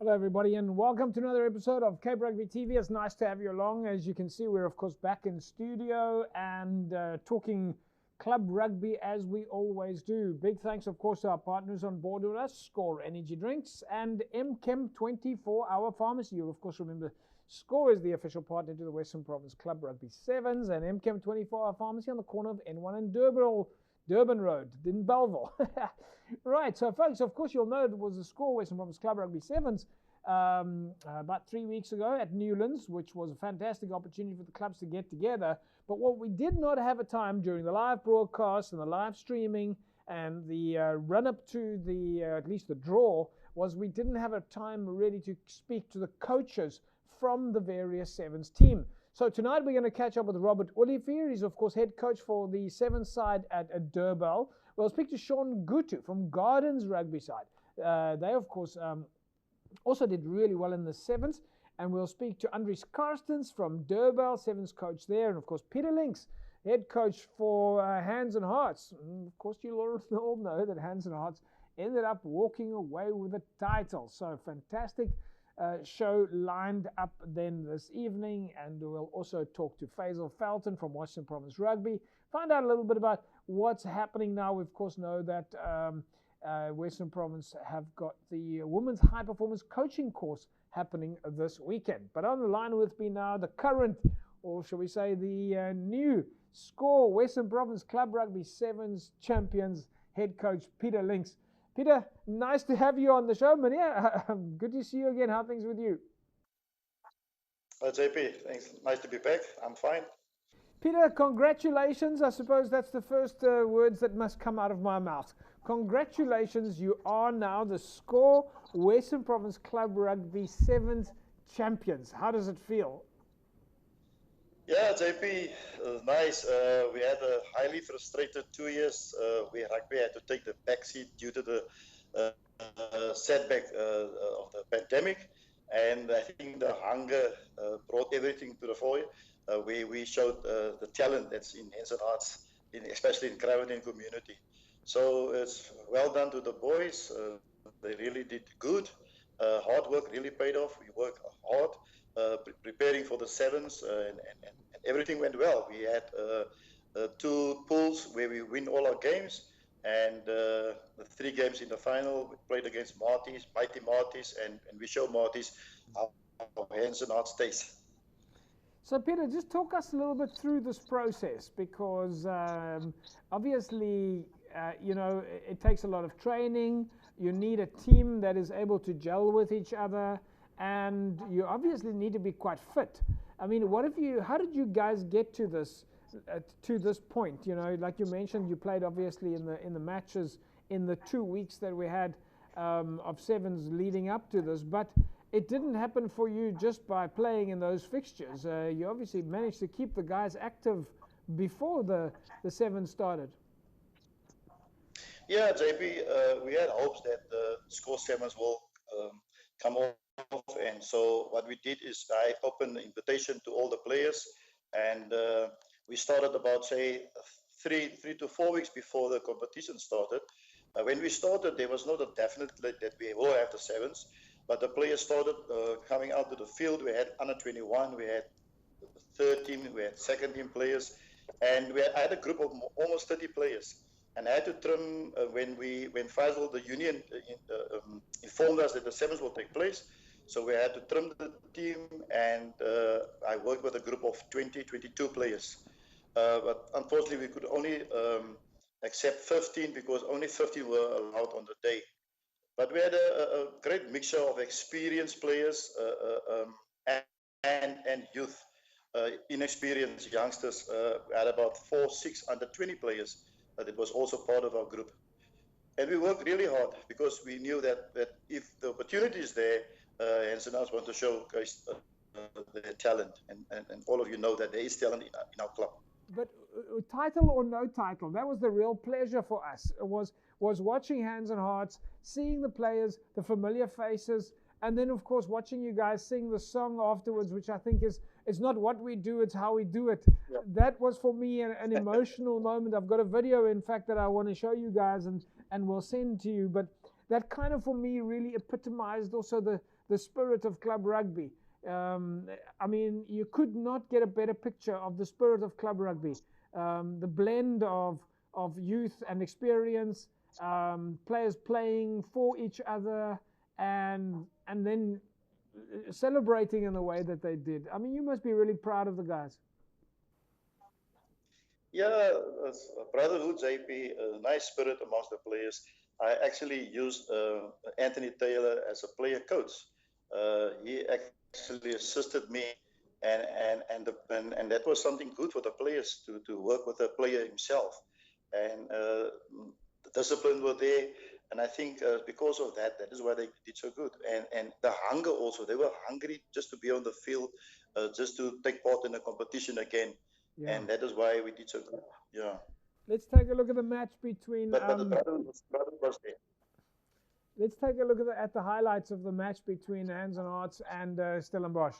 Hello everybody and welcome to another episode of Cape Rugby TV. It's nice to have you along. As you can see, we're of course back in studio and talking club rugby as we always do. Big thanks of course to our partners on board with us, Score Energy Drinks and MChem 24-hour Pharmacy. You of course remember Score is the official partner to the Western Province Club Rugby Sevens, and MChem 24-hour Pharmacy on the corner of N1 and Durban Road in Belleville. Right, so folks, of course you'll know it was the Score Western Province Club Rugby Sevens about 3 weeks ago at Newlands, which was a fantastic opportunity for the clubs to get together. But what we did not have a time during the live broadcast and the live streaming and the run-up to the, at least the draw, was we didn't have a time really to speak to the coaches from the various Sevens team. So tonight we're going to catch up with Robert Olivier. He's of course head coach for the Sevens side at Durban. We'll speak to Sean Gutu from Gardens Rugby side. They of course also did really well in the Sevens. And we'll speak to Andries Karstens from Durban, Sevens coach there. And of course Peter Links, head coach for Hands and Hearts. And of course you all know that Hands and Hearts ended up walking away with the title. So fantastic show lined up then this evening, and we'll also talk to Faisal Felton from Western Province Rugby, find out a little bit about what's happening now. We of course know that Western Province have got the Women's High Performance Coaching course happening this weekend. But on the line with me now, the current, or shall we say the new Score Western Province Club Rugby Sevens champions, head coach Peter Links. Peter, nice to have you on the show, man. Yeah, good to see you again. How are things with you? JP, thanks. Nice to be back. I'm fine. Peter, congratulations. I suppose that's the first words that must come out of my mouth. Congratulations. You are now the Score Western Province Club Rugby Sevens champions. How does it feel? Yeah, JP, it was nice. We had a highly frustrated 2 years where rugby had to take the backseat due to the setback of the pandemic. And I think the hunger brought everything to the fore, where we showed the talent that's in Hands and Hearts, especially in Kraaifontein community. So it's well done to the boys. They really did good. Hard work really paid off. We worked hard. Preparing for the Sevens, and everything went well. We had 2 pools where we win all our games, and the 3 games in the final we played against mighty Marties, and we showed Marties how Hands and Hearts taste. So Peter, just talk us a little bit through this process, because obviously you know, it takes a lot of training. You need a team that is able to gel with each other, and you obviously need to be quite fit. I mean, how did you guys get to this point? You know, like you mentioned, you played obviously in the matches in the 2 weeks that we had of Sevens leading up to this, but it didn't happen for you just by playing in those fixtures. You obviously managed to keep the guys active before the Sevens started. Yeah, JP, we had hopes that the Score Sevens will come off. And so what we did is I opened the invitation to all the players, and we started about, say, 3 to 4 weeks before the competition started. When we started, there was not a definite that we will have the Sevens, but the players started coming out to the field. We had under 21, we had third team, we had second team players, and I had a group of almost 30 players. And I had to trim when Faisal, the union, informed us that the Sevens will take place. So we had to trim the team, and I worked with a group of 22 players. But unfortunately, we could only accept 15 because only 15 were allowed on the day. But we had a great mixture of experienced players and youth, inexperienced youngsters. We had about 6 under 20 players. That was also part of our group. And we worked really hard because we knew that if the opportunity is there, Hands and Hearts want to showcase their talent. And all of you know that there is talent in our club. But title or no title, that was the real pleasure for us. It was watching Hands and Hearts, seeing the players, the familiar faces, and then of course watching you guys sing the song afterwards, which I think is it's not what we do, it's how we do it. Yeah. That was for me an emotional moment. I've got a video, in fact, that I want to show you guys and we'll send to you. But that kind of, for me, really epitomized also the spirit of club rugby. I mean, you could not get a better picture of the spirit of club rugby. The blend of youth and experience, players playing for each other, and then celebrating in the way that they did. I mean, you must be really proud of the guys. Yeah, brotherhood, JP, nice spirit amongst the players. I actually used Anthony Taylor as a player coach. He actually assisted me, and that was something good for the players to work with the player himself. And the discipline were there, and I think because of that, that is why they did so good. And the hunger also, they were hungry just to be on the field, just to take part in the competition again. Yeah. And that is why we did so good. Yeah. Let's take a look at the match between. But the brother was there. Let's take a look at the highlights of the match between Hands and Hearts and Stellenbosch.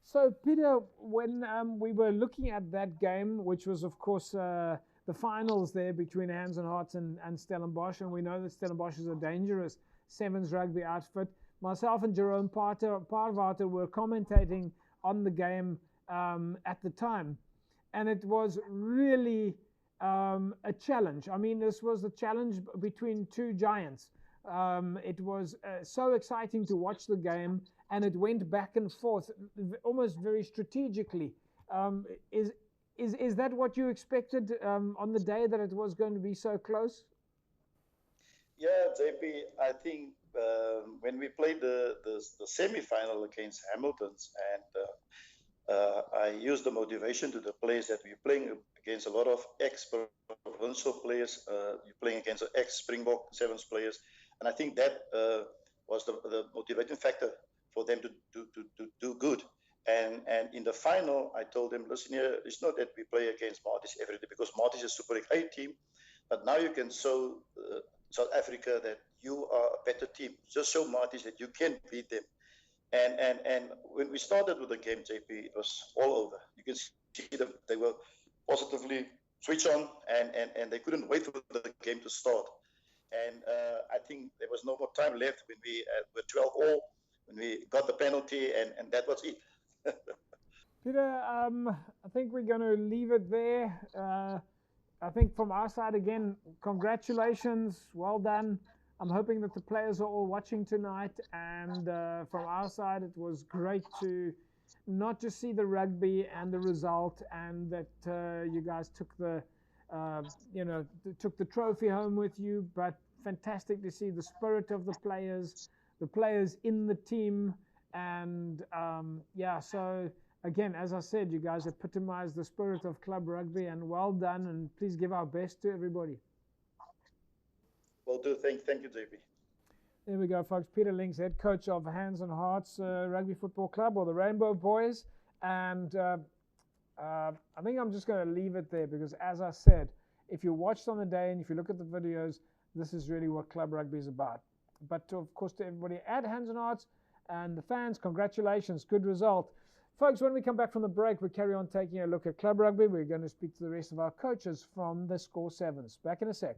So, Peter, when we were looking at that game, which was, of course, the finals there between Hands and Hearts and Stellenbosch, and we know that Stellenbosch is a dangerous sevens rugby outfit, myself and Jerome Parvater were commentating on the game at the time, and it was really a challenge. I mean, this was a challenge between two giants. It was so exciting to watch the game, and it went back and forth almost very strategically. Is that what you expected on the day, that it was going to be so close? Yeah, JP, I think when we played the semi-final against Hamilton's, and I used the motivation to the players that we're playing against a lot of ex-provincial players, you're playing against ex-Springbok Sevens players, and I think that was the motivating factor for them to do good. And in the final, I told them, listen here, it's not that we play against Marties every day, because Marties is a Super League A team, but now you can show South Africa that you are a better team. Just show Marties that you can beat them. And when we started with the game, JP, it was all over. You can see them, they were positively switched on, and they couldn't wait for the game to start. And I think there was no more time left when we were 12-all, when we got the penalty, and that was it. Peter, I think we're going to leave it there. I think from our side, again, congratulations, well done. I'm hoping that the players are all watching tonight, and from our side, it was great to not just see the rugby and the result, and that you guys took the you know, took the trophy home with you, but fantastic to see the spirit of the players in the team. And yeah, so again, as I said, you guys epitomized the spirit of club rugby, and well done, and please give our best to everybody. Well, do. Thank you, JB. There we go, folks. Peter Links, head coach of Hands and Hearts Rugby Football Club, or the Rainbow Boys. And I think I'm just going to leave it there because, as I said, if you watched on the day and if you look at the videos, this is really what club rugby is about. But of course, to everybody at Hands and Hearts and the fans, congratulations. Good result. Folks, when we come back from the break, we carry on taking a look at club rugby. We're going to speak to the rest of our coaches from the Score Sevens. Back in a sec.